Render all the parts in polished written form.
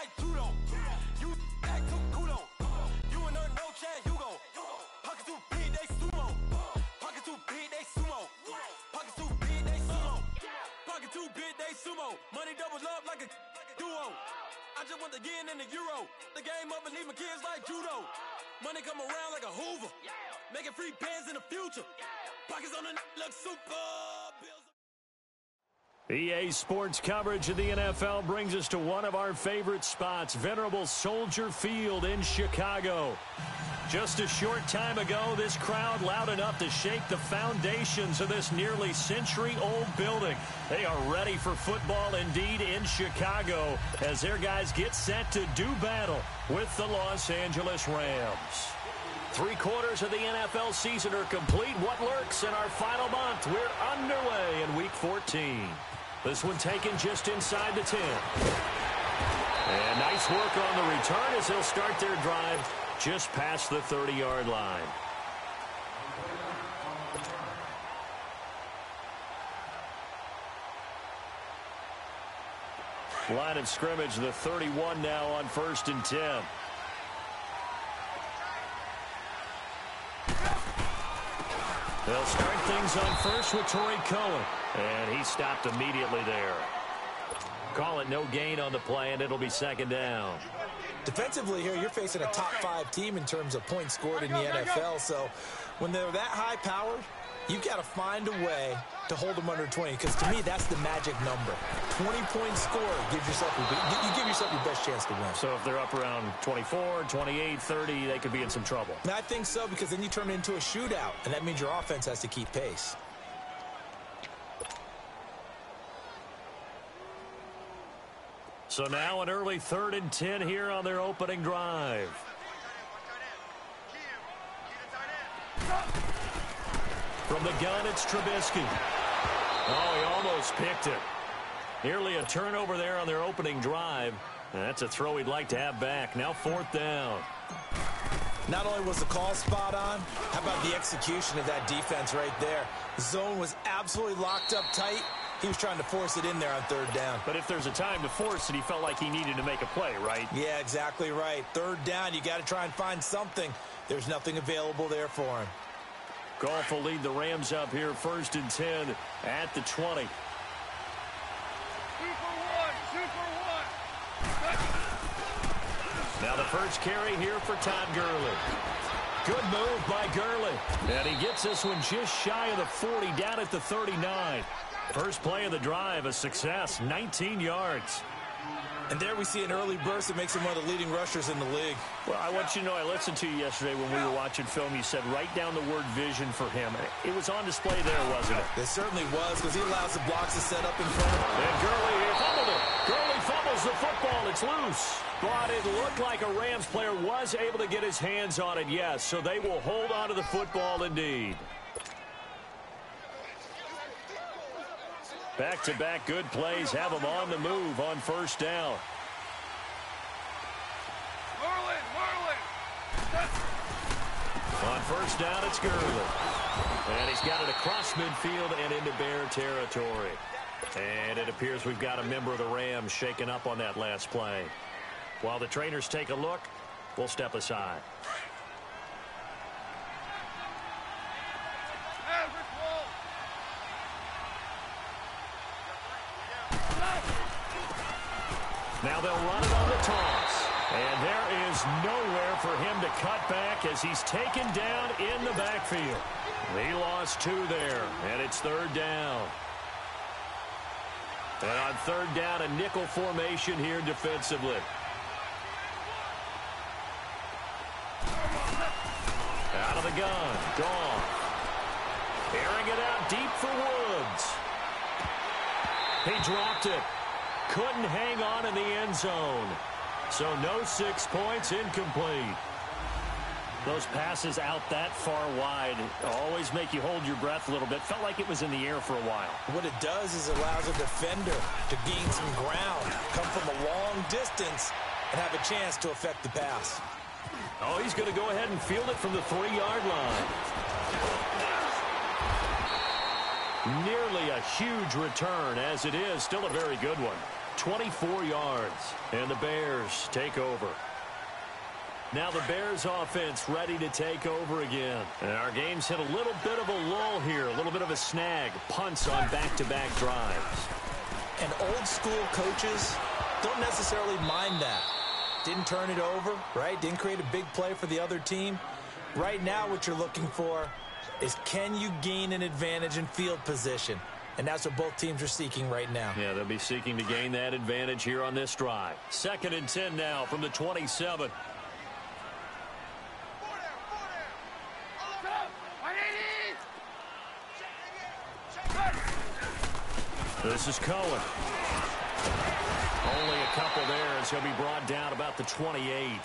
like judo. You act too kudo. You and her no chance, you gon' pocket too big, they sumo. Pocket too big, they sumo. Pocket too big, they sumo. Pocket too big, they sumo. Money doubles up like a duo. I just want the yen and the euro. The game up and leave my kids like judo. Money come around like a Hoover. Making free bands in the future. Pockets on the look super. EA Sports coverage of the NFL brings us to one of our favorite spots, venerable Soldier Field in Chicago. Just a short time ago, this crowd loud enough to shake the foundations of this nearly century-old building. They are ready for football indeed in Chicago as their guys get set to do battle with the Los Angeles Rams. 3/4 of the NFL season are complete. What lurks in our final month? We're underway in Week 14. This one taken just inside the 10. And nice work on the return as they'll start their drive just past the 30-yard line. Line of scrimmage, the 31 now on 1st and 10. They'll start things on first with Torrey Cohen. And he stopped immediately there. Call it no gain on the play, and it'll be 2nd down. Defensively here, you're facing a top 5 team in terms of points scored in the NFL. So when they're that high-powered, you've got to find a way to hold them under 20. Because to me, that's the magic number. 20-point score gives yourself you give yourself your best chance to win. So if they're up around 24, 28, 30, they could be in some trouble. And I think so, because then you turn it into a shootout, and that means your offense has to keep pace. So now an early 3rd and 10 here on their opening drive. From the gun, it's Trubisky. Oh, he almost picked it. Nearly a turnover there on their opening drive. And that's a throw he'd like to have back. Now 4th down. Not only was the call spot on, how about the execution of that defense right there? The zone was absolutely locked up tight. He was trying to force it in there on 3rd down. But if there's a time to force it, he felt like he needed to make a play, right? Yeah, exactly right. 3rd down, you got to try and find something. There's nothing available there for him. Goff will lead the Rams up here, 1st and 10 at the 20. 2-for-1. Now the first carry here for Todd Gurley. Good move by Gurley. And he gets this one just shy of the 40, down at the 39. First play of the drive, a success, 19 yards. And there we see an early burst that makes him one of the leading rushers in the league. Well, I want you to know, I listened to you yesterday when we were watching film. You said write down the word vision for him. It was on display there, wasn't it? It certainly was, because he allows the blocks to set up in front. And Gurley fumbled it. Gurley fumbles the football. It's loose. But it looked like a Rams player was able to get his hands on it, yes. So they will hold on to the football indeed. Back-to-back good plays have them on the move on 1st down. On 1st down, it's Gurley. And he's got it across midfield and into Bear territory. And it appears we've got a member of the Rams shaken up on that last play. While the trainers take a look, we'll step aside. Now they'll run it on the toss. And there is nowhere for him to cut back as he's taken down in the backfield. He lost 2 there, and it's 3rd down. And on 3rd down, a nickel formation here defensively. Out of the gun, Goff. Airing it out deep for Woods. He dropped it. Couldn't hang on in the end zone. So no 6 points, incomplete. Those passes out that far wide always make you hold your breath a little bit. Felt like it was in the air for a while. What it does is it allows a defender to gain some ground, come from a long distance, and have a chance to affect the pass. Oh, he's going to go ahead and field it from the 3-yard line. Nearly a huge return, as it is still a very good one. 24 yards. And the Bears take over. Now the Bears offense ready to take over again. And our game's hit a little bit of a lull here, a little bit of a snag. Punts on back-to-back drives. And old school coaches don't necessarily mind that. Didn't turn it over, right? Didn't create a big play for the other team. Right now what you're looking for is, can you gain an advantage in field position? And that's what both teams are seeking right now. Yeah, they'll be seeking to gain that advantage here on this drive. 2nd and 10 now from the 27. This is Cohen. Only a couple there as he'll be brought down about the 28.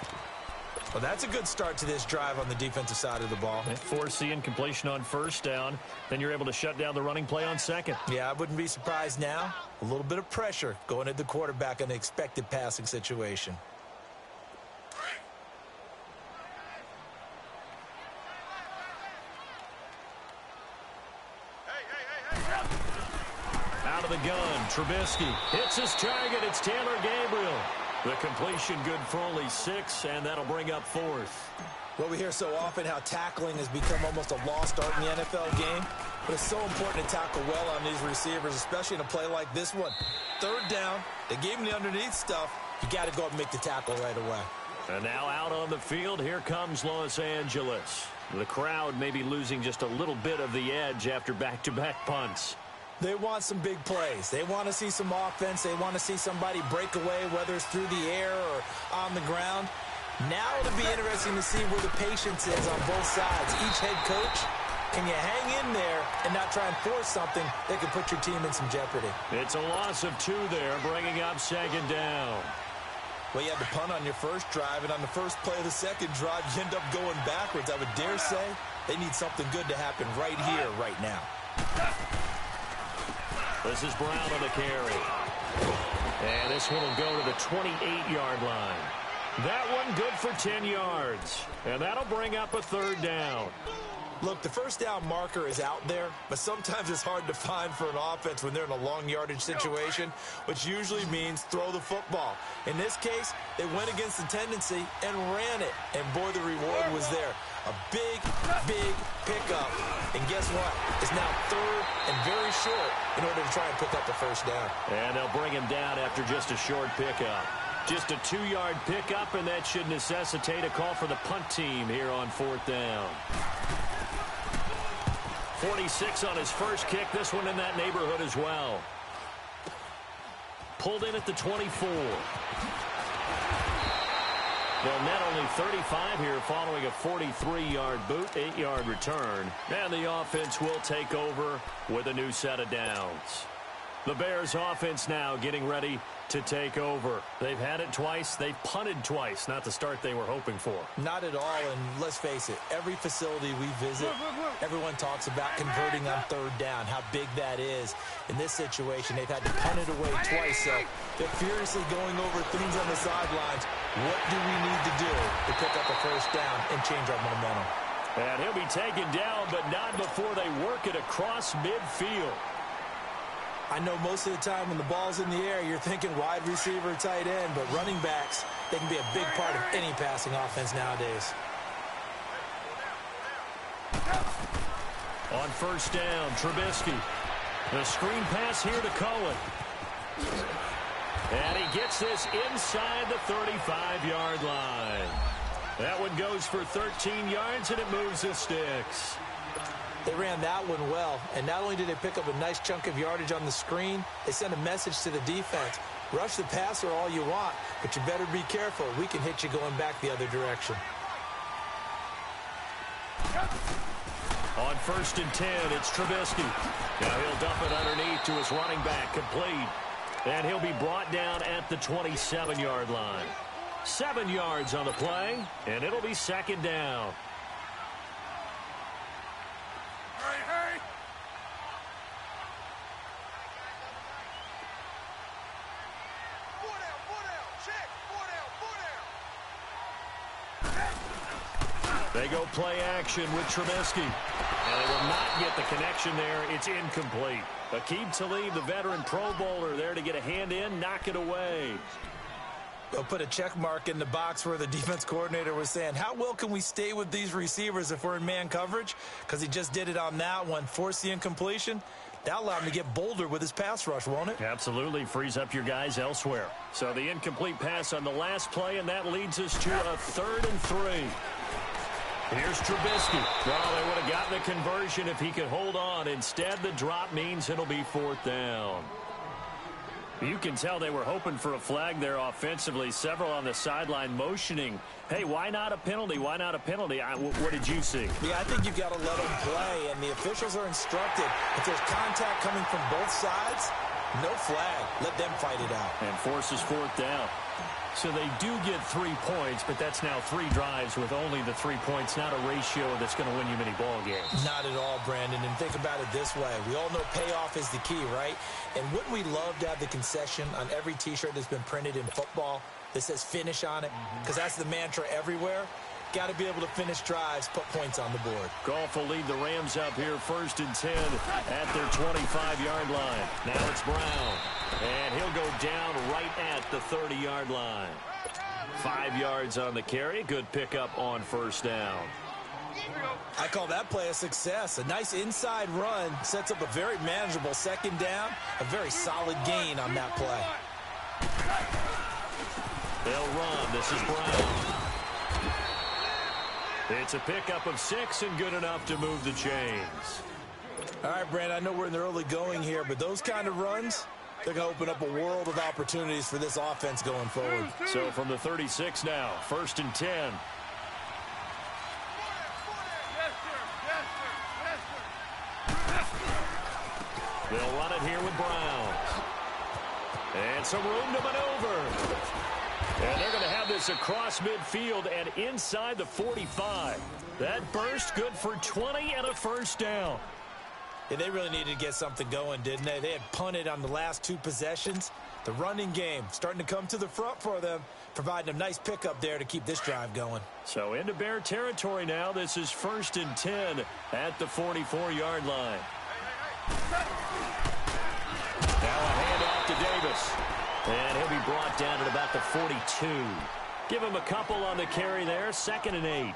Well, that's a good start to this drive on the defensive side of the ball. Force the incompletion on first down. Then you're able to shut down the running play on second. Yeah, I wouldn't be surprised now. A little bit of pressure going at the quarterback in an expected passing situation. Out of the gun, Trubisky hits his target. It's Taylor Gabriel. The completion good for only 6, and that'll bring up 4th. Well, we hear so often how tackling has become almost a lost art in the NFL game, but it's so important to tackle well on these receivers, especially in a play like this one. 3rd down, they gave him the underneath stuff. You got to go up and make the tackle right away. And now out on the field, here comes Los Angeles. The crowd may be losing just a little bit of the edge after back-to-back punts. They want some big plays. They want to see some offense. They want to see somebody break away, whether it's through the air or on the ground. Now it'll be interesting to see where the patience is on both sides. Each head coach, can you hang in there and not try and force something that could put your team in some jeopardy? It's a loss of 2 there, bringing up 2nd down. Well, you had to punt on your first drive, and on the first play of the second drive, you end up going backwards. I would dare say they need something good to happen right here, right now. This is Brown on the carry. And this one will go to the 28-yard line. That one good for 10 yards. And that'll bring up a 3rd down. Look, the first down marker is out there, but sometimes it's hard to find for an offense when they're in a long yardage situation, which usually means throw the football. In this case, they went against the tendency and ran it. And boy, the reward was there. A big, big pickup. And guess what? It's now 3rd and very short in order to try and pick up the first down. And they'll bring him down after just a short pickup. Just a 2-yard pickup, and that should necessitate a call for the punt team here on 4th down. 46 on his first kick. This one in that neighborhood as well. Pulled in at the 24. They'll net only 35 here following a 43-yard boot, 8-yard return. And the offense will take over with a new set of downs. The Bears offense now getting ready to take over. They've had it twice. They've punted twice. Not the start they were hoping for. Not at all, and let's face it, every facility we visit, everyone talks about converting on 3rd down, how big that is. In this situation, they've had to punt it away twice, so they're furiously going over things on the sidelines. What do we need to do to pick up a first down and change our momentum? And he'll be taken down, but not before they work it across midfield. I know most of the time when the ball's in the air, you're thinking wide receiver, tight end, but running backs, they can be a big part of any passing offense nowadays. On first down, Trubisky. The screen pass here to Cohen. And he gets this inside the 35-yard line. That one goes for 13 yards, and it moves the sticks. They ran that one well, and not only did they pick up a nice chunk of yardage on the screen, they sent a message to the defense. Rush the passer all you want, but you better be careful. We can hit you going back the other direction. On 1st and 10, it's Trubisky. Now he'll dump it underneath to his running back, complete. And he'll be brought down at the 27-yard line. 7 yards on the play, and it'll be 2nd down. They go play action with Trubisky. And they will not get the connection there. It's incomplete. Aqib Talib, the veteran Pro Bowler, there to get a hand in, knock it away. They'll put a check mark in the box where the defense coordinator was saying, how well can we stay with these receivers if we're in man coverage? Because he just did it on that one, forced the incompletion. That allowed him to get bolder with his pass rush, won't it? Absolutely. Frees up your guys elsewhere. So the incomplete pass on the last play, and that leads us to a 3rd and 3. Here's Trubisky. Well, they would have gotten the conversion if he could hold on. Instead, the drop means it'll be 4th down. You can tell they were hoping for a flag there offensively. Several on the sideline motioning, hey, why not a penalty? Why not a penalty? What did you see? Yeah, I think you've got to let them play, and the officials are instructed. If there's contact coming from both sides, no flag. Let them fight it out. And forces 4th down. So they do get 3 points, but that's now 3 drives with only the 3 points, not a ratio that's going to win you many ball games. Not at all, Brandon. And think about it this way. We all know payoff is the key, right? And wouldn't we love to have the concession on every T-shirt that's been printed in football that says finish on it? Because that's the mantra everywhere. Got to be able to finish drives, put points on the board. Goff will lead the Rams up here 1st and 10 at their 25-yard line. Now it's Brown. And he'll go down right at the 30-yard line. 5 yards on the carry. Good pickup on 1st down. I call that play a success. A nice inside run sets up a very manageable 2nd down. A very solid gain on that play. They'll run. This is Brown. It's a pickup of 6 and good enough to move the chains. All right, Brandon, I know we're in the early going here, but those kind of runs, they're going to open up a world of opportunities for this offense going forward. So from the 36 now, 1st and 10. They'll run it here with Brown. And some room to maneuver. And they're going to have this across midfield and inside the 45. That burst good for 20 and a 1st down. Yeah, they really needed to get something going, didn't they? They had punted on the last 2 possessions. The running game starting to come to the front for them, providing a nice pickup there to keep this drive going. So into Bear territory now. This is 1st and 10 at the 44-yard line. Now a handoff to Davis. And he'll be brought down at about the 42. Give him a couple on the carry there. 2nd and 8.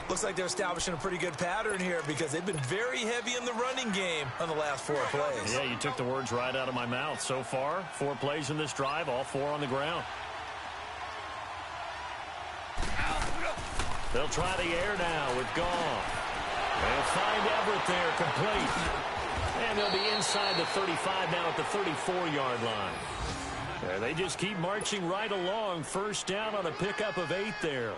Looks like they're establishing a pretty good pattern here because they've been very heavy in the running game on the last 4 plays. Yeah, you took the words right out of my mouth. So far, 4 plays in this drive, all 4 on the ground. They'll try the air now with Goff. They'll find Everett there, complete. And they'll be inside the 35 now at the 34-yard line. They just keep marching right along. 1st down on a pickup of 8 there.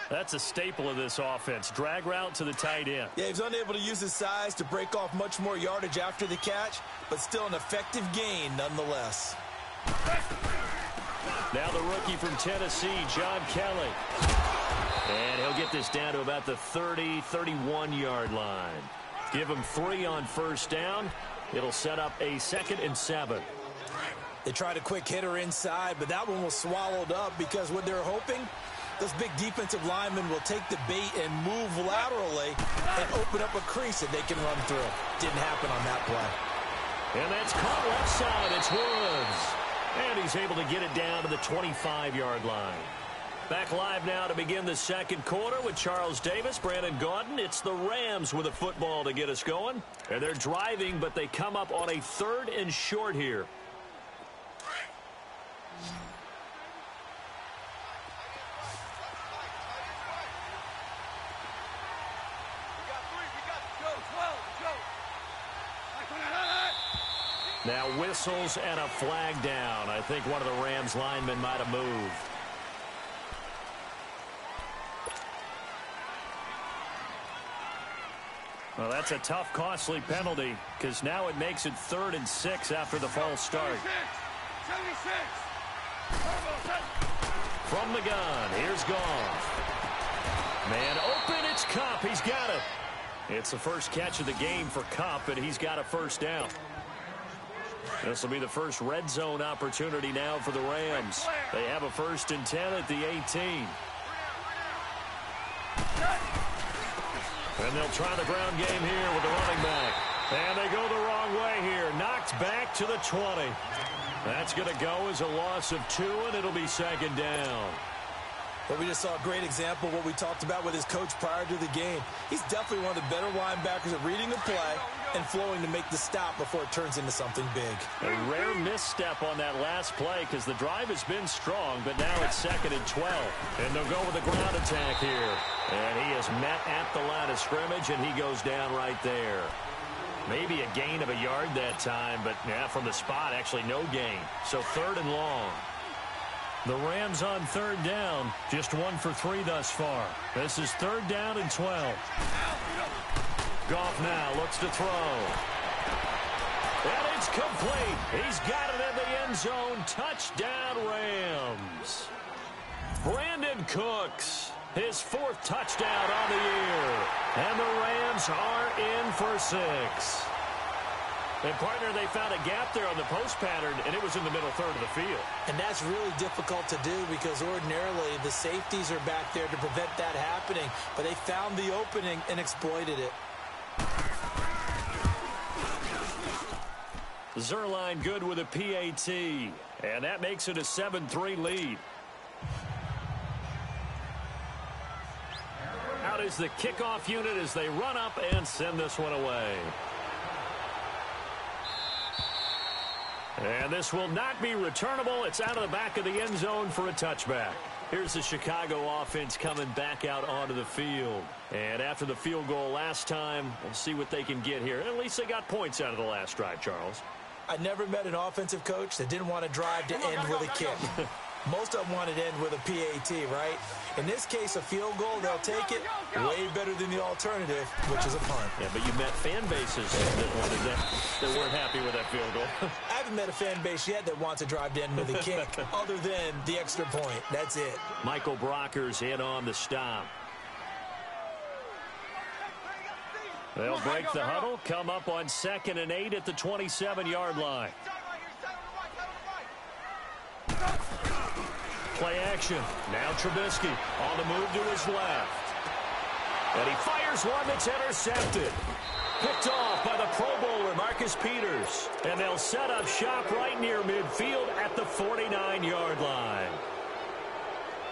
That's a staple of this offense. Drag route to the tight end. Yeah, he's unable to use his size to break off much more yardage after the catch, but still an effective gain nonetheless. Now the rookie from Tennessee, John Kelly. And he'll get this down to about the 30, 31-yard line. Give him 3 on 1st down. It'll set up a 2nd and 7. They tried a quick hitter inside, but that one was swallowed up because what they're hoping, those big defensive linemen will take the bait and move laterally and open up a crease that they can run through. Didn't happen on that play. And that's caught left side. It's Woods. And he's able to get it down to the 25-yard line. Back live now to begin the 2nd quarter with Charles Davis, Brandon Gaudin. It's the Rams with a football to get us going. And they're driving, but they come up on a 3rd and short here. Now whistles and a flag down. I think one of the Rams linemen might have moved. Well, that's a tough, costly penalty because now it makes it 3rd and 6 after the false start. 76. From the gun, here's Goff. Man open, it's Kupp. He's got it. It's the first catch of the game for Kupp, and he's got a 1st down. This will be the first red zone opportunity now for the Rams. They have a 1st and 10 at the 18. And they'll try the ground game here with the running back. And they go the wrong way back to the 20. That's going to go as a loss of 2, and it'll be second down. Well, we just saw a great example of what we talked about with his coach prior to the game. He's definitely one of the better linebackers at reading the play and flowing to make the stop before it turns into something big. A rare misstep on that last play because the drive has been strong, but now it's second and 12. And they'll go with a ground attack here. And he is met at the line of scrimmage, and he goes down right there. Maybe a gain of a yard that time, but yeah, from the spot, actually no gain. So third and long. The Rams on third down, just 1 for 3 thus far. This is third down and 12. Goff now looks to throw. And it's complete. He's got it in the end zone. Touchdown, Rams. Brandon Cooks, his 4th touchdown on the year. And the Rams are in for 6. And, partner, they found a gap there on the post pattern, and it was in the middle third of the field. And that's really difficult to do because ordinarily the safeties are back there to prevent that happening. But they found the opening and exploited it. Zerline good with a PAT. And that makes it a 7-3 lead. Out is the kickoff unit as they run up and send this one away. And this will not be returnable. It's out of the back of the end zone for a touchback. Here's the Chicago offense coming back out onto the field. And after the field goal last time, we'll see what they can get here. At least they got points out of the last drive, Charles. I never met an offensive coach that didn't want to drive to end with a kick. Most of them wanted to end with a PAT, right? In this case, a field goal, they'll take it way better than the alternative, which is a punt. Yeah, but you met fan bases that weren't happy with that field goal. I haven't met a fan base yet that wants to drive to end with a kick, other than the extra point. That's it. Michael Brockers in on the stop. They'll break the huddle, come up on 2nd and 8 at the 27-yard line. Play action. Now Trubisky on the move to his left. And he fires one that's intercepted. Picked off by the Pro Bowler, Marcus Peters. And they'll set up shop right near midfield at the 49-yard line.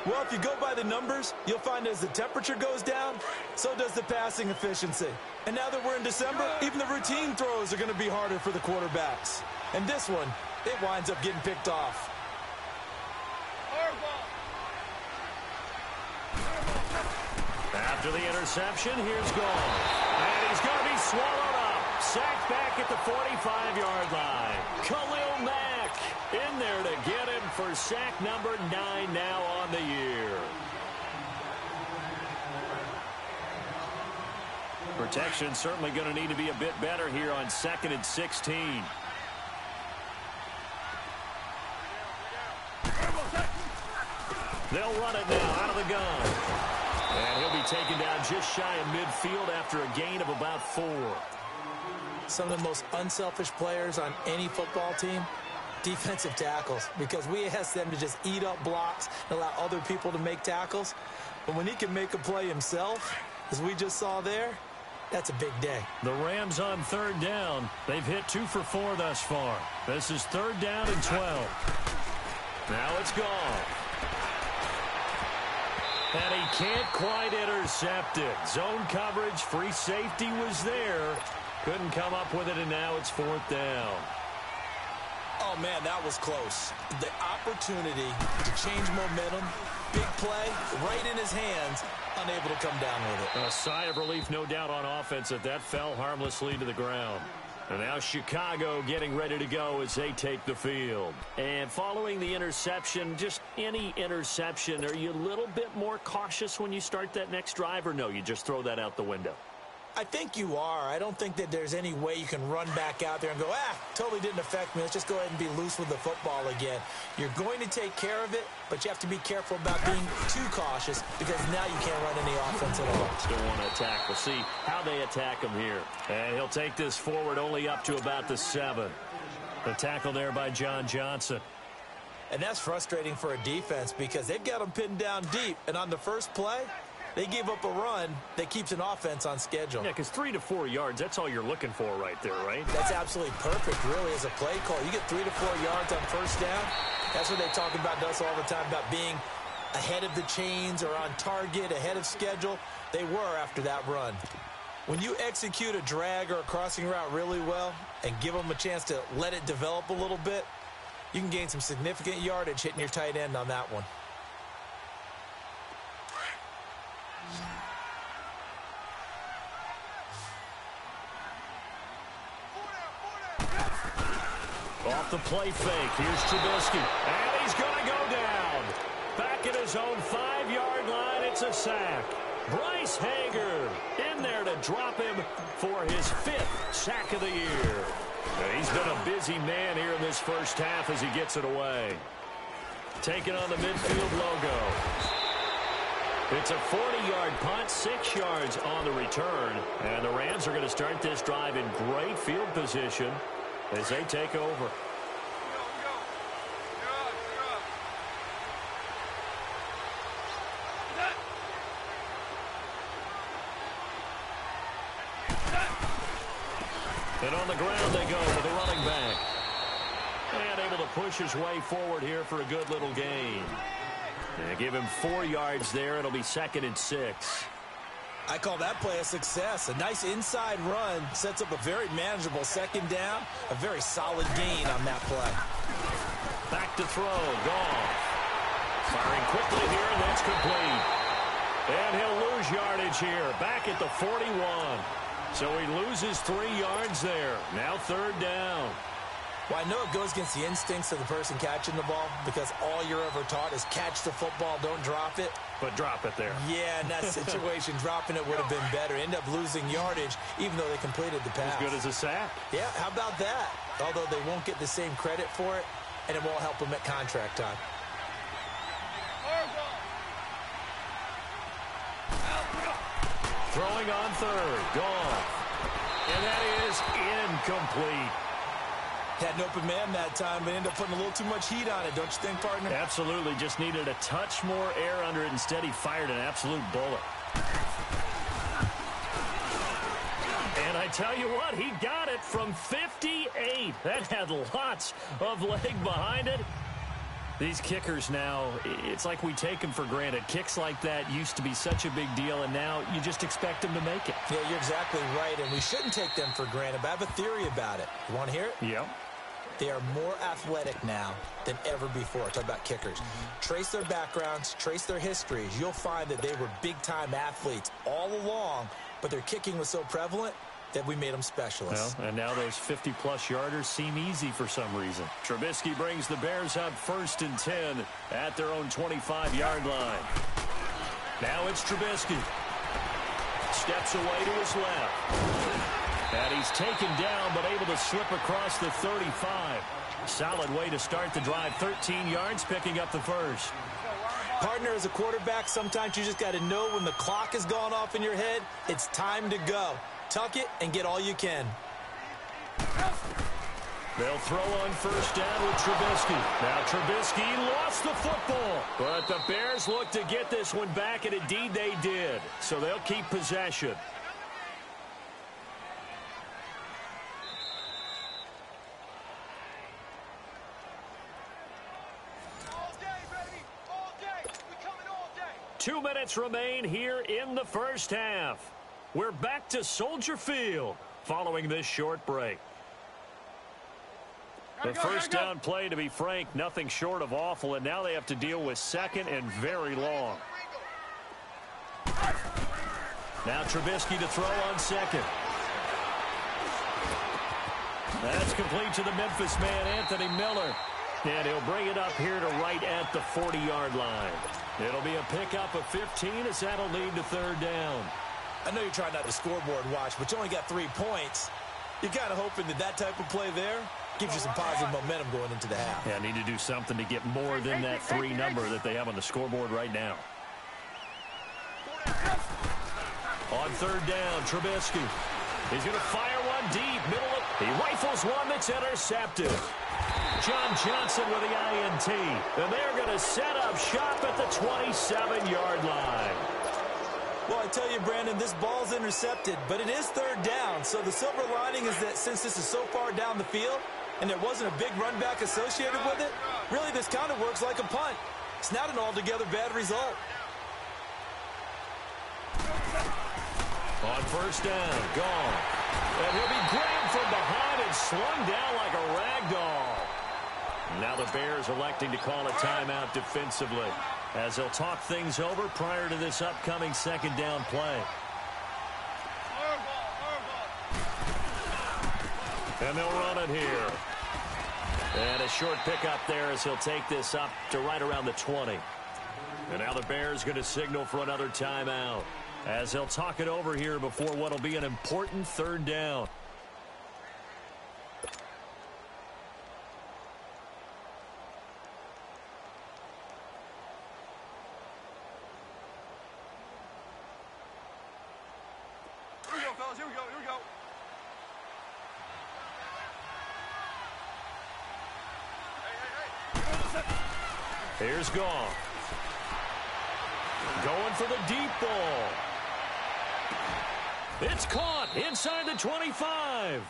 Well, if you go by the numbers, you'll find as the temperature goes down, so does the passing efficiency. And now that we're in December, even the routine throws are going to be harder for the quarterbacks. And this one, it winds up getting picked off. After the interception, here's Goff. And he's going to be swallowed up. Sacked back at the 45-yard line. Khalil Mack in there to get him for sack number 9 now on the year. Protection certainly going to need to be a bit better here on 2nd and 16. They'll run it now out of the gun. And he'll be taken down just shy of midfield after a gain of about 4. Some of the most unselfish players on any football team, defensive tackles, because we ask them to just eat up blocks and allow other people to make tackles. But when he can make a play himself, as we just saw there, that's a big day. The Rams on third down. They've hit 2 for 4 thus far. This is third down and 12. Now it's Goff. And he can't quite intercept it. Zone coverage, free safety was there. Couldn't come up with it, and now it's 4th down. Oh, man, that was close. The opportunity to change momentum, big play, right in his hands, unable to come down with it. A sigh of relief, no doubt, on offense that fell harmlessly to the ground. And now Chicago getting ready to go as they take the field. And following the interception, just any interception, are you a little bit more cautious when you start that next drive, or no, you just throw that out the window? I think you are. I don't think that there's any way you can run back out there and go, totally didn't affect me. Let's just go ahead and be loose with the football again. You're going to take care of it, but you have to be careful about being too cautious because now you can't run any offense at all. Still want to attack. We'll see how they attack him here. And he'll take this forward only up to about the 7. The tackle there by John Johnson. And that's frustrating for a defense because they've got him pinned down deep. And on the first play, They gave up a run that keeps an offense on schedule. Yeah, because 3 to 4 yards, that's all you're looking for right there, right? That's absolutely perfect, really, as a play call. You get 3 to 4 yards on first down. That's what they talk about to us all the time, about being ahead of the chains or on target, ahead of schedule. They were after that run. When you execute a drag or a crossing route really well and give them a chance to let it develop a little bit, you can gain some significant yardage hitting your tight end on that one. Off the play fake. Here's Trubisky. And he's going to go down. Back at his own 5-yard line. It's a sack. Bryce Hager in there to drop him for his 5th sack of the year. He's been a busy man here in this first half as he gets it away. Taking on the midfield logo. It's a 40-yard punt, 6 yards on the return. And the Rams are going to start this drive in great field position as they take over. And on the ground they go with the running back. And able to push his way forward here for a good little gain. And give him 4 yards there. It'll be 2nd and 6. I call that play a success. A nice inside run sets up a very manageable second down. A very solid gain on that play. Back to throw. Goff. Firing quickly here, and that's complete. And he'll lose yardage here. Back at the 41. So he loses 3 yards there. Now 3rd down. Well, I know it goes against the instincts of the person catching the ball because all you're ever taught is catch the football, don't drop it. But drop it there. Yeah, in that situation, dropping it would have been better. End up losing yardage, even though they completed the pass. As good as a sack. Yeah, how about that? Although they won't get the same credit for it, and it won't help them at contract time. Throwing on 3rd. Goff. And that is incomplete. Had an open man that time, but ended up putting a little too much heat on it, don't you think, partner? Absolutely. Just needed a touch more air under it. Instead, he fired an absolute bullet. And I tell you what, he got it from 58. That had lots of leg behind it. These kickers now, it's like we take them for granted. Kicks like that used to be such a big deal, and now you just expect them to make it. Yeah, you're exactly right, and we shouldn't take them for granted, but I have a theory about it. You want to hear it? Yeah. They are more athletic now than ever before. Talk about kickers. Trace their backgrounds, trace their histories. You'll find that they were big-time athletes all along, but their kicking was so prevalent that we made them specialists. Well, and now those 50-plus yarders seem easy for some reason. Trubisky brings the Bears up 1st and 10 at their own 25-yard line. Now it's Trubisky. Steps away to his left. And he's taken down, but able to slip across the 35. Solid way to start the drive. 13 yards, picking up the first. Partner, as a quarterback, sometimes you just got to know when the clock has gone off in your head, it's time to go. Tuck it and get all you can. They'll throw on first down with Trubisky. Now Trubisky lost the football. But the Bears look to get this one back, and indeed they did. So they'll keep possession. All day, baby. All day. We coming all day. 2 minutes remain here in the first half. We're back to Soldier Field following this short break. The first down play, to be frank, nothing short of awful, and now they have to deal with 2nd and very long. Now Trubisky to throw on 2nd. That's complete to the Memphis man, Anthony Miller. And he'll bring it up here to right at the 40-yard line. It'll be a pickup of 15 as that'll lead to 3rd down. I know you're trying not to scoreboard watch, but you only got 3 points. You're kind of hoping that that type of play there gives you some positive momentum going into the half. Yeah, need to do something to get more than that 3 number that they have on the scoreboard right now. On 3rd down, Trubisky. He's going to fire one deep. He rifles one that's intercepted. John Johnson with the INT. And they're going to set up shop at the 27-yard line. Well, I tell you, Brandon, this ball's intercepted, but it is third down. So the silver lining is that since this is so far down the field and there wasn't a big run back associated with it, really this kind of works like a punt. It's not an altogether bad result. On first down, gone. And he'll be grabbed from behind and slung down like a rag doll. Now the Bears electing to call a timeout defensively as they'll talk things over prior to this upcoming second down play. And they'll run it here. And a short pickup there as he'll take this up to right around the 20. And now the Bears going to signal for another timeout as they'll talk it over here before what will be an important third down. Here we go, fellas. Here we go. Here we go. Here's Goff. Going for the deep ball. It's caught inside the 25.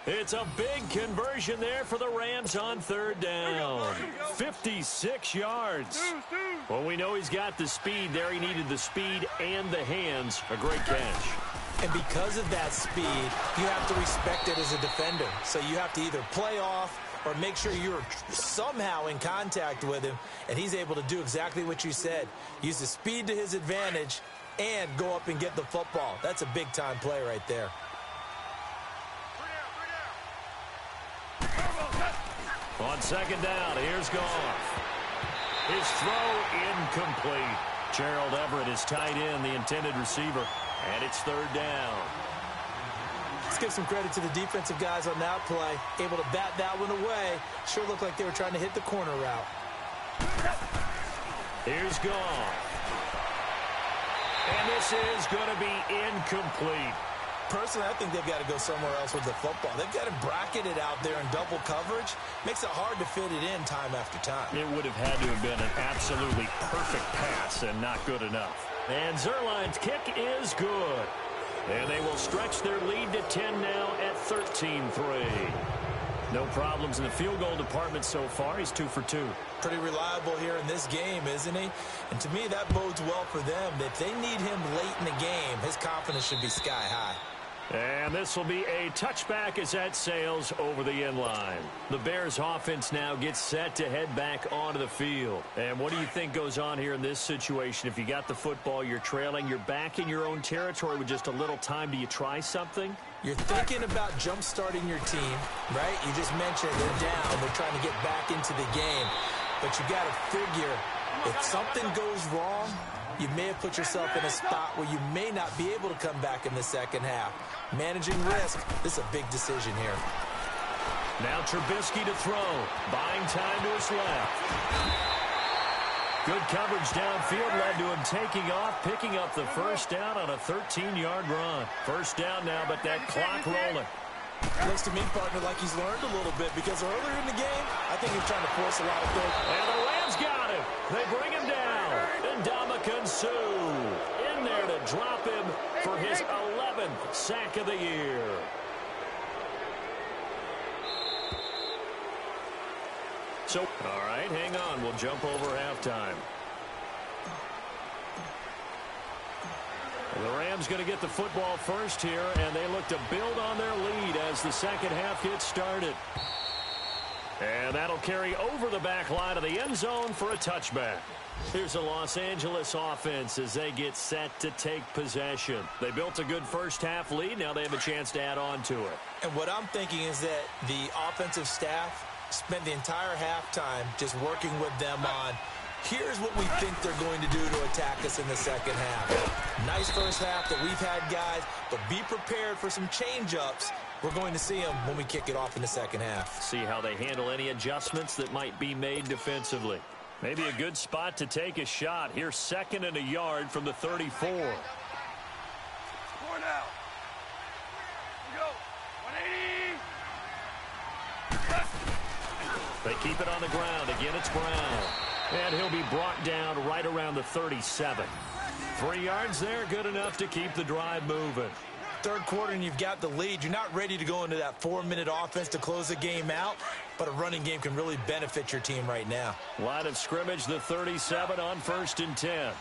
It's a big conversion there for the Rams on third down. 56 yards. Well, we know he's got the speed there. He needed the speed and the hands. A great catch. And because of that speed, you have to respect it as a defender. So you have to either play off or make sure you're somehow in contact with him, and he's able to do exactly what you said. Use the speed to his advantage and go up and get the football. That's a big-time play right there. On second down, here's Goff. His throw incomplete. Gerald Everett is tied in, the intended receiver, and it's third down. Let's give some credit to the defensive guys on that play. Able to bat that one away. Sure looked like they were trying to hit the corner route. Here's Goff. And this is going to be incomplete. Personally, I think they've got to go somewhere else with the football. They've got to bracket it out there in double coverage. Makes it hard to fit it in time after time. It would have had to have been an absolutely perfect pass and not good enough. And Zerline's kick is good. And they will stretch their lead to 10 now at 13-3. No problems in the field goal department so far. He's 2 for 2. Pretty reliable here in this game, isn't he? And to me, that bodes well for them. If they need him late in the game, his confidence should be sky high. And this will be a touchback as that sails over the end line. The Bears offense now gets set to head back onto the field. And what do you think goes on here in this situation? If you got the football, you're trailing, you're back in your own territory with just a little time. Do you try something? You're thinking about jump-starting your team, right? You just mentioned they're down. They're trying to get back into the game. But you got to figure if something goes wrong, you may have put yourself in a spot where you may not be able to come back in the second half. Managing risk, this is a big decision here. Now Trubisky to throw. Buying time to his left. Good coverage downfield led to him taking off, picking up the first down on a 13-yard run. First down now, but that clock rolling. Looks to me, partner, like he's learned a little bit because earlier in the game, I think he was trying to force a lot of things. And the Rams got him. They bring him down. And Ndamukong Suh in there to drop him for his 11th sack of the year. So, all right, hang on. We'll jump over halftime. The Rams going to get the football first here, and they look to build on their lead as the second half gets started. And that'll carry over the back line of the end zone for a touchback. Here's the Los Angeles offense as they get set to take possession. They built a good first half lead. Now they have a chance to add on to it. And what I'm thinking is that the offensive staff spent the entire halftime just working with them on here's what we think they're going to do to attack us in the second half. Nice first half that we've had, guys, but be prepared for some change-ups. We're going to see them when we kick it off in the second half. See how they handle any adjustments that might be made defensively. Maybe a good spot to take a shot. Here's 2nd and a yard from the 34. 4 now. Go. 180. They keep it on the ground. Again, it's Brown. And he'll be brought down right around the 37. 3 yards there, good enough to keep the drive moving. Third quarter and you've got the lead. You're not ready to go into that 4-minute offense to close the game out, but a running game can really benefit your team right now. Line of scrimmage, the 37 on 1st and 10.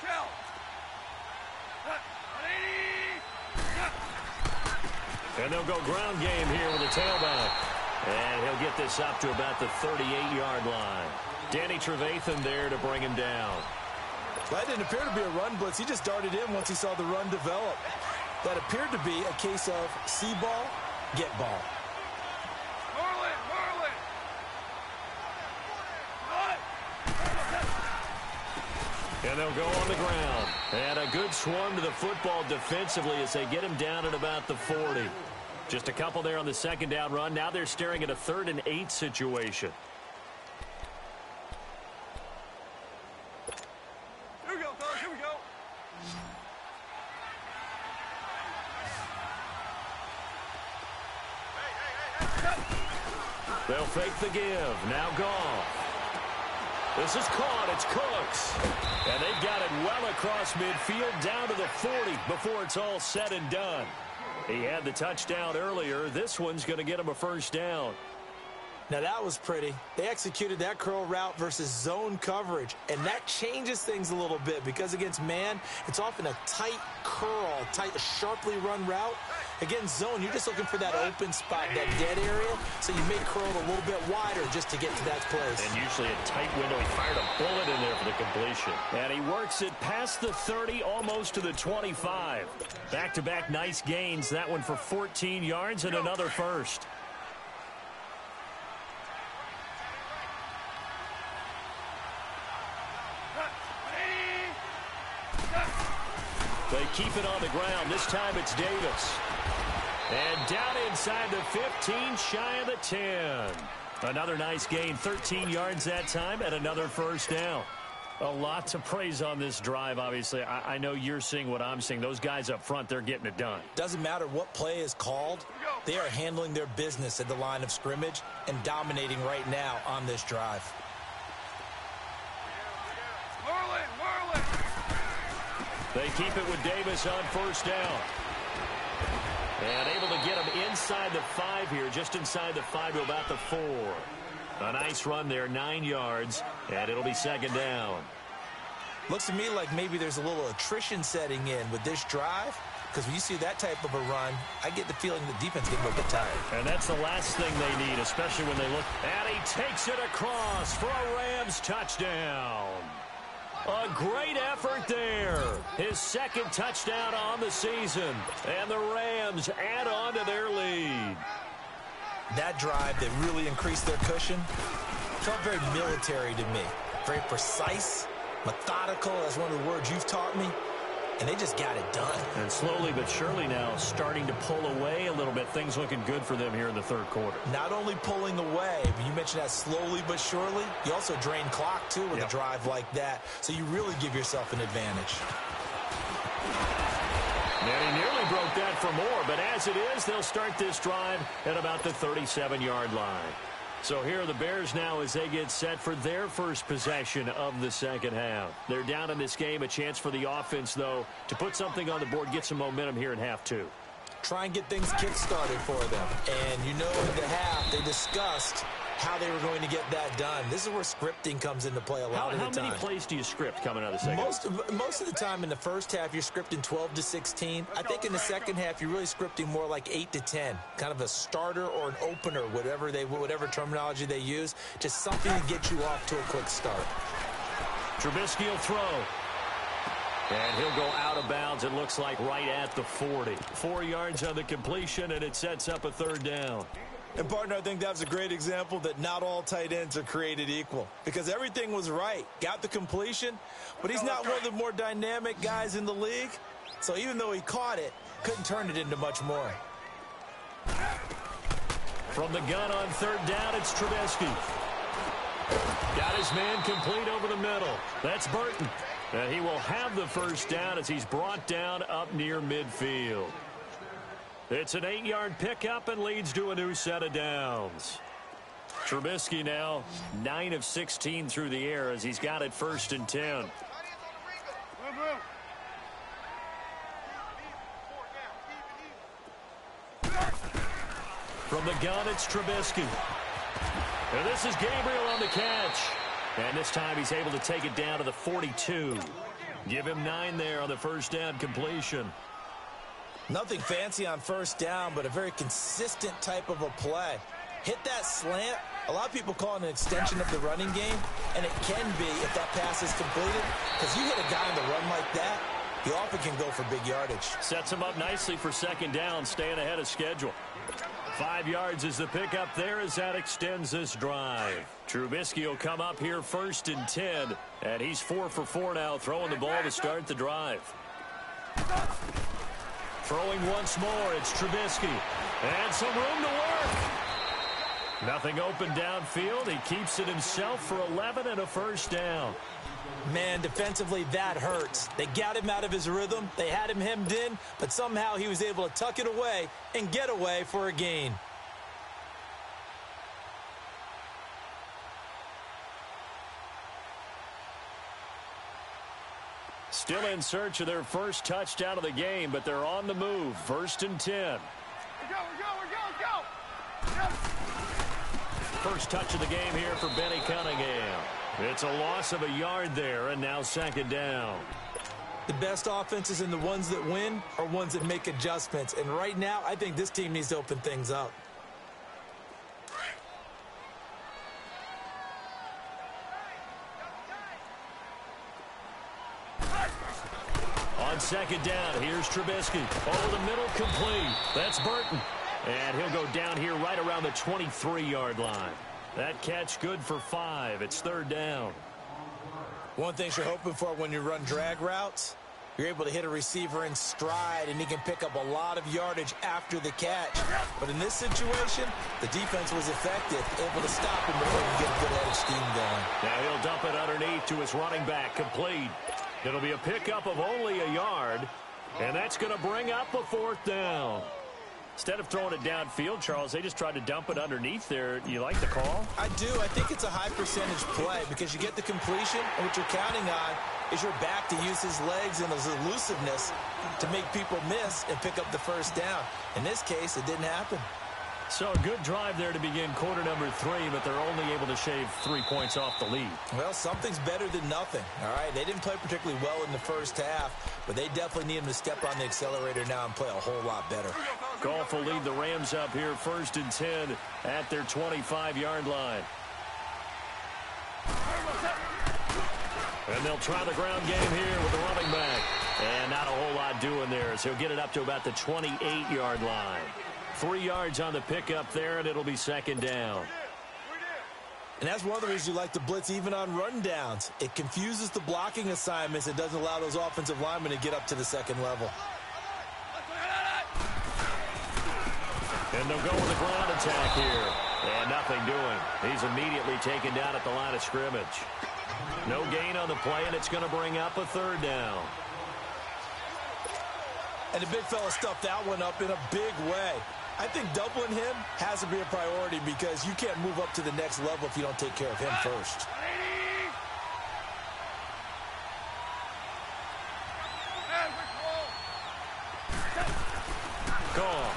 And they'll go ground game here with a tailback. And he'll get this up to about the 38-yard line. Danny Trevathan there to bring him down. That didn't appear to be a run blitz. He just darted in once he saw the run develop. That appeared to be a case of see ball, get ball. And they'll go on the ground. And a good swarm to the football defensively as they get him down at about the 40. Just a couple there on the second down run. Now they're staring at a 3rd and 8 situation. Here we go, fellas. Here we go. They'll fake the give. Now Goff. This is caught. It's Cooks. And they've got it well across midfield down to the 40 before it's all said and done. He had the touchdown earlier. This one's going to get him a first down. Now that was pretty. They executed that curl route versus zone coverage, and that changes things a little bit because against man, it's often a tight curl, sharply run route. Against zone, you're just looking for that open spot, that dead area, so you may curl it a little bit wider just to get to that place. And usually a tight window. He fired a bullet in there for the completion. And he works it past the 30, almost to the 25. Back-to-back nice gains. That one for 14 yards and another first. They keep it on the ground. This time it's Davis. And down inside the 15, shy of the 10. Another nice gain, 13 yards that time, and another first down. A lot to praise on this drive, obviously. I know you're seeing what I'm seeing. Those guys up front, they're getting it done. Doesn't matter what play is called. They are handling their business at the line of scrimmage and dominating right now on this drive. They keep it with Davis on first down. And able to get him inside the 5 here, just inside the 5 to about the 4. A nice run there, 9 yards, and it'll be second down. Looks to me like maybe there's a little attrition setting in with this drive, because when you see that type of a run, I get the feeling the defense getting a little bit tired. And that's the last thing they need, especially when they look. And he takes it across for a Rams touchdown. A great effort there. His second touchdown on the season. And the Rams add on to their lead. That drive that really increased their cushion felt very military to me. Very precise, methodical. That's one of the words you've taught me. And they just got it done. And slowly but surely now starting to pull away a little bit. Things looking good for them here in the third quarter. Not only pulling away, but you mentioned that slowly but surely. You also drain clock, too, with a drive like that. So you really give yourself an advantage. And he nearly broke that for more. But as it is, they'll start this drive at about the 37-yard line. So here are the Bears now as they get set for their first possession of the second half. They're down in this game. A chance for the offense, though, to put something on the board, get some momentum here in half 2. Try and get things kick-started for them. And you know in the half they discussed how they were going to get that done. This is where scripting comes into play a lot of the time. How many plays do you script coming out of the second? Most of the time in the first half, you're scripting 12 to 16. I think in the second half, you're really scripting more like 8 to 10. Kind of a starter or an opener, whatever terminology they use. Just something to get you off to a quick start. Trubisky will throw. And he'll go out of bounds, it looks like, right at the 40. 4 yards on the completion, and it sets up a third down. And, partner, I think that was a great example that not all tight ends are created equal. Because everything was right. Got the completion, but he's not one of the more dynamic guys in the league. So even though he caught it, couldn't turn it into much more. From the gun on third down, it's Trubisky. Got his man complete over the middle. That's Burton. And he will have the first down as he's brought down up near midfield. It's an 8-yard pickup and leads to a new set of downs. Trubisky now 9 of 16 through the air as he's got it 1st and 10. From the gun, it's Trubisky. And this is Gabriel on the catch. And this time he's able to take it down to the 42. Give him 9 there on the first down completion. Nothing fancy on first down, but a very consistent type of a play. Hit that slant. A lot of people call it an extension of the running game, and it can be if that pass is completed, because you hit a guy on the run like that, he often can go for big yardage. Sets him up nicely for second down, staying ahead of schedule. 5 yards is the pickup there as that extends this drive. Trubisky will come up here first and 10, and he's 4 for 4 now, throwing the ball to start the drive. Throwing once more, it's Trubisky. And some room to work. Nothing open downfield. He keeps it himself for 11 and a first down. Man, defensively, that hurts. They got him out of his rhythm. They had him hemmed in, but somehow he was able to tuck it away and get away for a gain. Still in search of their first touchdown of the game, but they're on the move. First and 10. We're go. First touch of the game here for Benny Cunningham. It's a loss of a yard there, and now second down. The best offenses and the ones that win are ones that make adjustments. And right now, I think this team needs to open things up. On second down, here's Trubisky. Over the middle, complete. That's Burton. And he'll go down here right around the 23-yard line. That catch good for 5. It's third down. One thing you're hoping for when you run drag routes, you're able to hit a receiver in stride, and he can pick up a lot of yardage after the catch. But in this situation, the defense was effective, able to stop him before he could get a good head of steam going. Now he'll dump it underneath to his running back, complete. It'll be a pickup of only a yard, and that's going to bring up a fourth down. Instead of throwing it downfield, Charles, they just tried to dump it underneath there. You like the call? I do. I think it's a high percentage play because you get the completion, and what you're counting on is your back to use his legs and his elusiveness to make people miss and pick up the first down. In this case, it didn't happen. So a good drive there to begin quarter number 3, but they're only able to shave 3 points off the lead. Well, something's better than nothing, all right? They didn't play particularly well in the first half, but they definitely need him to step on the accelerator now and play a whole lot better. Goff will lead the Rams up here first and 10 at their 25-yard line. And they'll try the ground game here with the running back. And not a whole lot doing there as he'll get it up to about the 28-yard line. 3 yards on the pickup there, and it'll be second down. And that's one of the reasons you like to blitz even on run downs. It confuses the blocking assignments. It doesn't allow those offensive linemen to get up to the second level. And they'll go with a ground attack here. And nothing doing. He's immediately taken down at the line of scrimmage. No gain on the play, and it's going to bring up a third down. And the big fella stuffed that one up in a big way. I think doubling him has to be a priority because you can't move up to the next level if you don't take care of him first. Gone.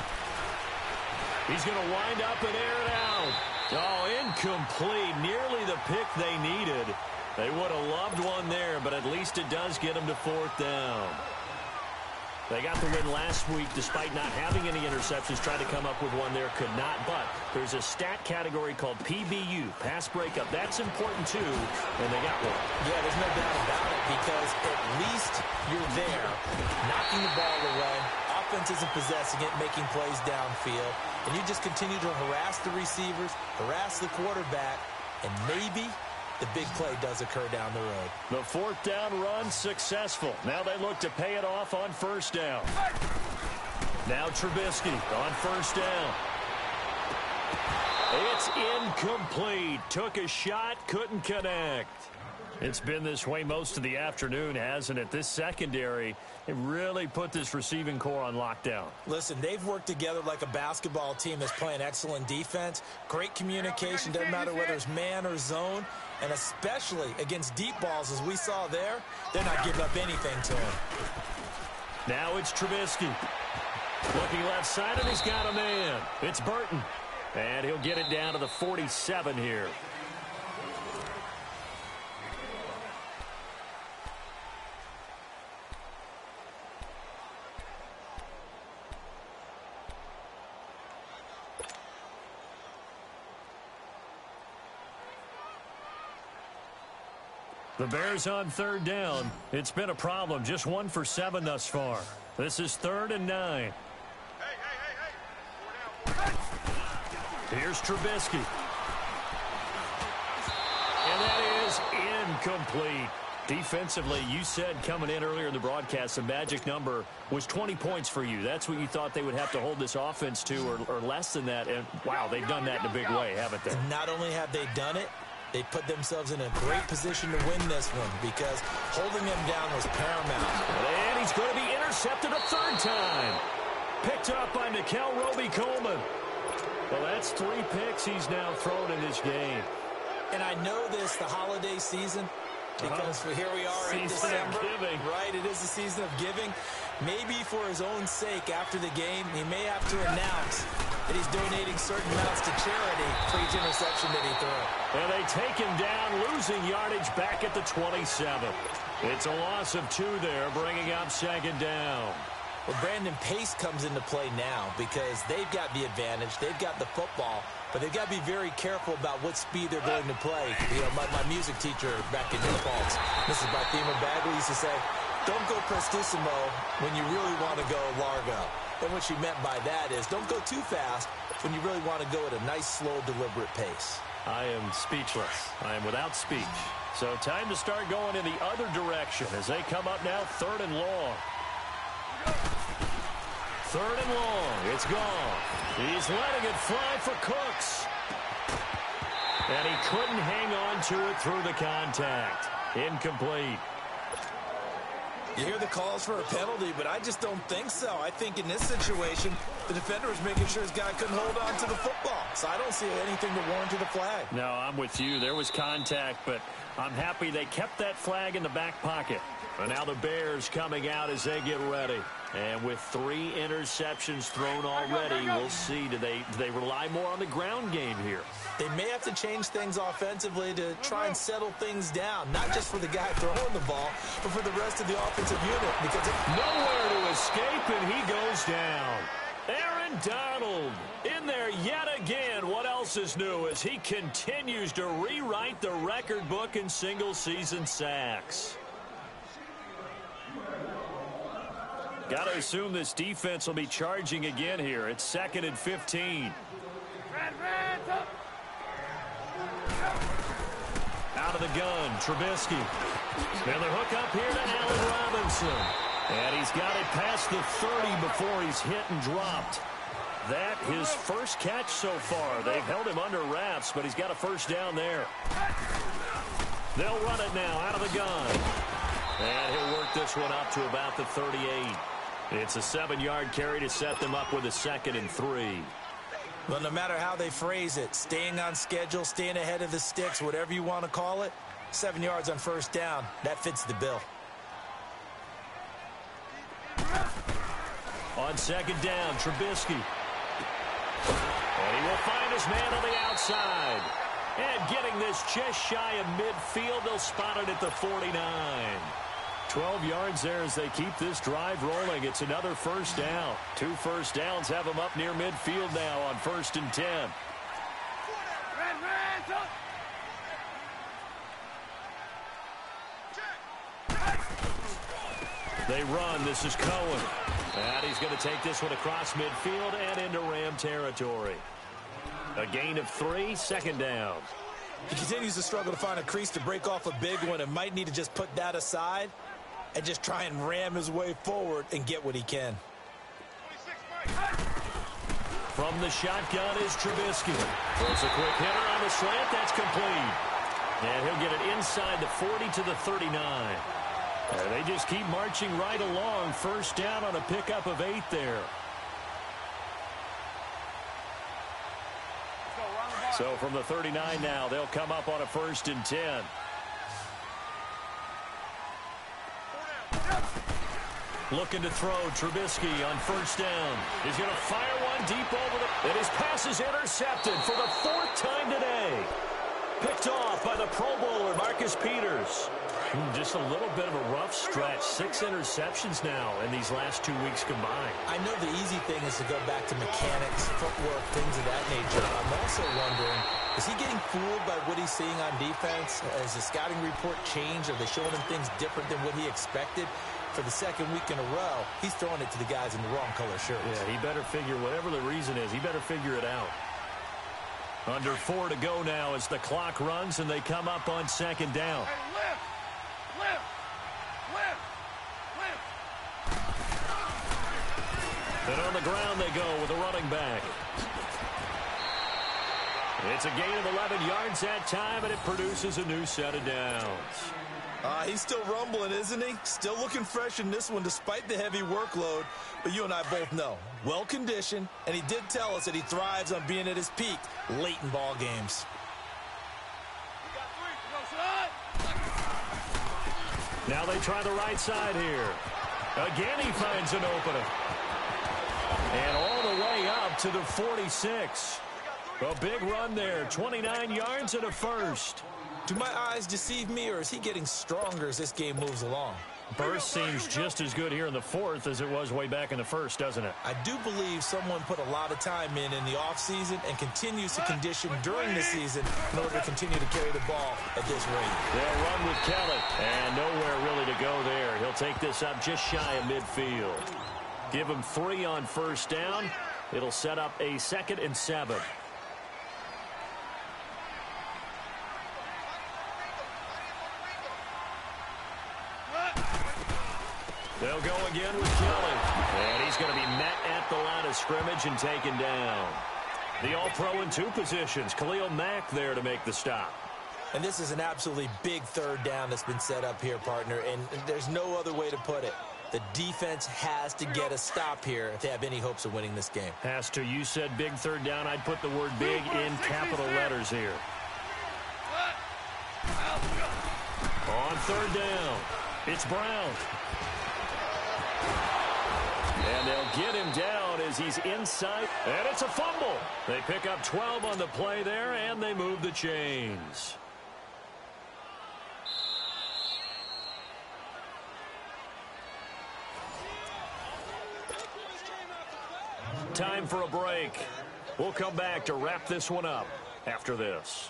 He's going to wind up and air it out. Oh, incomplete. Nearly the pick they needed. They would have loved one there, but at least it does get them to fourth down. They got the win last week despite not having any interceptions. Tried to come up with one there, could not. But there's a stat category called PBU, pass breakup. That's important too, and they got one. Yeah, there's no doubt about it because at least you're there, knocking the ball away. Offense isn't possessing it, making plays downfield. And you just continue to harass the receivers, harass the quarterback, and maybe the big play does occur down the road. The fourth down run successful. Now they look to pay it off on first down. Now Trubisky on first down. It's incomplete. Took a shot, couldn't connect. It's been this way most of the afternoon, hasn't it? This secondary, it really put this receiving core on lockdown. Listen, they've worked together like a basketball team that's playing excellent defense. Great communication, doesn't matter whether it's man or zone. And especially against deep balls, as we saw there, they're not giving up anything to him. Now it's Trubisky. Looking left side, and he's got a man. It's Burton. And he'll get it down to the 47 here. The Bears on third down. It's been a problem. Just 1 for 7 thus far. This is 3rd and 9. Here's Trubisky. And that is incomplete. Defensively, you said coming in earlier in the broadcast, the magic number was 20 points for you. That's what you thought they would have to hold this offense to, or less than that. And, wow, they've done that in a big way, haven't they? Not only have they done it, they put themselves in a great position to win this one because holding them down was paramount. And he's going to be intercepted a 3rd time. Picked up by Nickel Roby-Coleman. Well, that's 3 picks he's now thrown in this game. And I know this, the holiday season, because here we are in December. Giving. Right, it is the season of giving. Maybe for his own sake after the game, he may have to announce that he's donating certain amounts to charity for each interception that he threw. And they take him down, losing yardage back at the 27. It's a loss of 2 there, bringing up 2nd down. Well, Brandon, pace comes into play now because they've got the advantage. They've got the football, but they've got to be very careful about what speed they're going to play. You know, my music teacher back in New Paltz, Mrs. Barthema Bagley, used to say, don't go prestissimo when you really want to go largo. And what she meant by that is don't go too fast when you really want to go at a nice, slow, deliberate pace. I am speechless. I am without speech. So time to start going in the other direction as they come up now 3rd and long. 3rd and long. It's gone. He's letting it fly for Cooks. And he couldn't hang on to it through the contact. Incomplete. You hear the calls for a penalty, but I just don't think so. I think in this situation, the defender was making sure his guy couldn't hold on to the football. So I don't see anything to warrant the flag. No, I'm with you. There was contact, but I'm happy they kept that flag in the back pocket. And now the Bears coming out as they get ready. And with 3 interceptions thrown already, we'll see. Do they rely more on the ground game here? They may have to change things offensively to try and settle things down, not just for the guy throwing the ball, but for the rest of the offensive unit. Because nowhere to escape, and he goes down. Aaron Donald in there yet again. What else is new as he continues to rewrite the record book in single-season sacks? Got to assume this defense will be charging again here. It's 2nd and 15. Out of the gun, Trubisky. And the hook up here to Allen Robinson. And he's got it past the 30 before he's hit and dropped. That his first catch so far. They've held him under wraps, but he's got a 1st down there. They'll run it now out of the gun. And he'll work this one up to about the 38. It's a 7-yard carry to set them up with a 2nd and 3. Well, no matter how they phrase it, staying on schedule, staying ahead of the sticks, whatever you want to call it, 7 yards on 1st down, that fits the bill. On 2nd down, Trubisky. And he will find his man on the outside. And getting this just shy of midfield, they'll spot it at the 49. 12 yards there as they keep this drive rolling. It's another 1st down. 2 1st downs have them up near midfield now on 1st and 10. They run. This is Cohen. And he's going to take this one across midfield and into Ram territory. A gain of 3, 2nd down. He continues to struggle to find a crease to break off a big one and might need to just put that aside and just try and ram his way forward and get what he can. From the shotgun is Trubisky. Throws a quick hitter on the slant. That's complete. And he'll get it inside the 40 to the 39. And they just keep marching right along. 1st down on a pickup of 8 there. So from the 39 now, they'll come up on a 1st and 10. Looking to throw. Trubisky on first down. He's going to fire one deep over the... And his pass is intercepted for the 4th time today. Picked off by the Pro Bowler, Marcus Peters. Just a little bit of a rough stretch. 6 interceptions now in these last 2 weeks combined. I know the easy thing is to go back to mechanics, footwork, things of that nature. I'm also wondering, is he getting fooled by what he's seeing on defense? Has the scouting report changed? Are they showing him things different than what he expected? For the 2nd week in a row, he's throwing it to the guys in the wrong color shirts. Yeah, he better figure, whatever the reason is, he better figure it out. Under 4 to go now as the clock runs and they come up on 2nd down. Hey, lift! Lift! Lift! Lift! And on the ground they go with a running back. It's a gain of 11 yards that time, and it produces a new set of downs. He's still rumbling, isn't he? Still looking fresh in this one despite the heavy workload. But you and I both know, well-conditioned, and he did tell us that he thrives on being at his peak late in ball games. We got 3. Go, side! Now they try the right side here. Again he finds an opening. And all the way up to the 46. A big run there, 29 yards and a first. Do my eyes deceive me, or is he getting stronger as this game moves along? Burst seems just as good here in the 4th as it was way back in the 1st, doesn't it? I do believe someone put a lot of time in the offseason and continues to condition during the season in order to continue to carry the ball at this rate. They'll run with Kelly, and nowhere really to go there. He'll take this up just shy of midfield. Give him 3 on first down. It'll set up a 2nd and 7. They'll go again with Kelly. And he's going to be met at the line of scrimmage and taken down. The all-pro in 2 positions. Khalil Mack there to make the stop. And this is an absolutely big 3rd down that's been set up here, partner. And there's no other way to put it. The defense has to get a stop here if they have any hopes of winning this game. Has to. You said big 3rd down. I'd put the word big in capital letters here. On 3rd down, it's Brown. And they'll get him down as he's inside. And it's a fumble. They pick up 12 on the play there, and they move the chains. Time for a break. We'll come back to wrap this one up after this.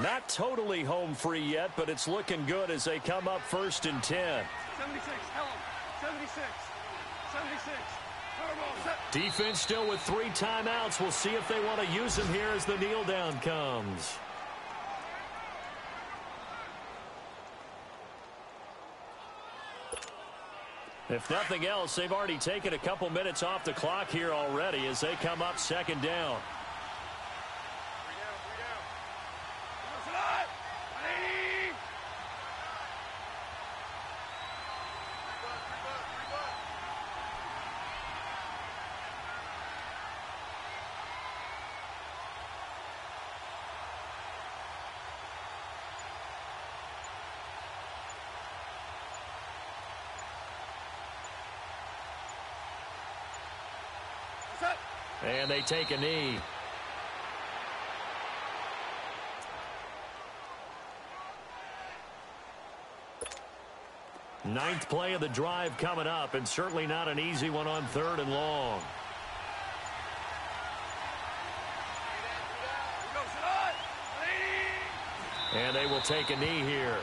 Not totally home free yet, but it's looking good as they come up 1st and 10. 76, tell him. 76. 76. Defense still with 3 timeouts. We'll see if they want to use them here as the kneel down comes. If nothing else, they've already taken a couple minutes off the clock here already as they come up 2nd down. And they take a knee. Ninth play of the drive coming up, and certainly not an easy one on 3rd and long. And they will take a knee here.